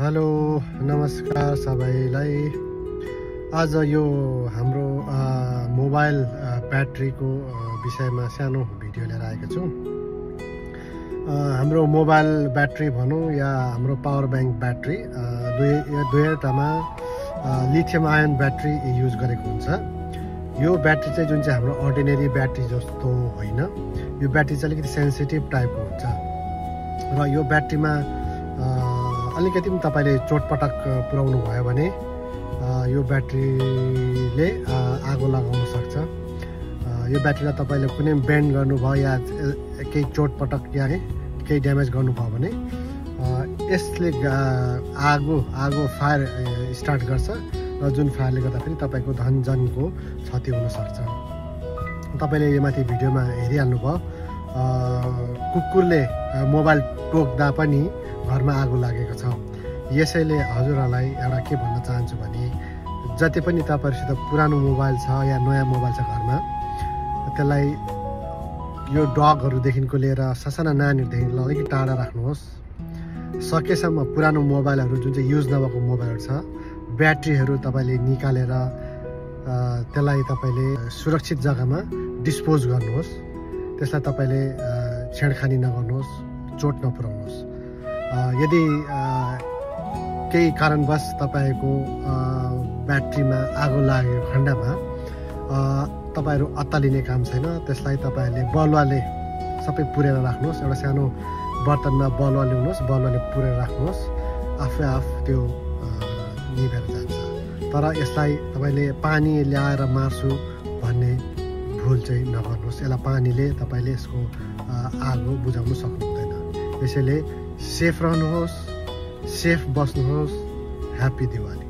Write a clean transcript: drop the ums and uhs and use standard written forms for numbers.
Hello नमस्कार सबैलाई। आज यो हाम्रो मोबाइल ब्याट्रीको विषयमा सानो भिडियो लिएर आएको छु। हाम्रो मोबाइल ब्याट्री भनौँ या हाम्रो पावर ब्याङ्क ब्याट्री दुईवटामा लिथियम आयन ब्याट्री युज गरेको हुन्छ। यो ब्याट्री चाहिँ जुन चाहिँ हाम्रो अर्डिनेरी ब्याट्री जस्तो होइन, यो ब्याट्री चाहिँ अलिकति सेन्सिटिभ टाइपको हुन्छ र यो ब्याट्रीमा अलिकति पनि तपाईँले चोटपटक पुर्याउनु भयो भने यो ब्याट्रीले आगो लगाउन सक्छ। यो ब्याट्रीलाई तपाईँले कुनै बेन्ड गर्नुभयो या केही चोटपटक या केही ड्यामेज गर्नुभयो भने यसले आगो फायर स्टार्ट गर्छ र जुन फायरले गर्दाखेरि तपाईँको धनजनको क्षति हुनसक्छ। तपाईँले यो माथि भिडियोमा हेरिहाल्नुभयो, कुकुरले मोबाइल टोक्दा पनि घरमा आगो लागेको छ। यसैले हजुरहरूलाई एउटा के भन्न चाहन्छु भने जति पनि तपाईँहरूसित पुरानो मोबाइल छ या नयाँ मोबाइल छ घरमा, त्यसलाई यो डगहरूदेखिको लिएर ससाना नानीहरूदेखि अलिकति टाढा राख्नुहोस्। सकेसम्म पुरानो मोबाइलहरू जुन चाहिँ युज नभएको मोबाइलहरू छ, ब्याट्रीहरू तपाईँले निकालेर त्यसलाई तपाईँले सुरक्षित जग्गामा डिस्पोज गर्नुहोस्। त्यसलाई तपाईँले छेडखानी नगर्नुहोस्, चोट नपुर्याउनुहोस्। यदि केही कारणवश तपाईँको ब्याट्रीमा आगो लागेको खण्डमा तपाईँहरू अत्तालिने काम छैन। त्यसलाई तपाईँहरूले बलुवाले सबै पुरेर राख्नुहोस्। एउटा सानो बर्तनमा बलुवा ल्याउनुहोस्, बलुवाले पुरेर राख्नुहोस्, आफै आफ त्यो निभेर जान्छ। तर यसलाई तपाईँले पानी ल्याएर मार्छु भन्ने भुल चाहिँ नगर्नुहोस्। यसलाई पानीले तपाईँले यसको आगो बुझाउनु सक्नु हुँदैन। यसैले सेफ रहनुहोस्, सेफ बस्नुहोस्। ह्याप्पी दिवाली।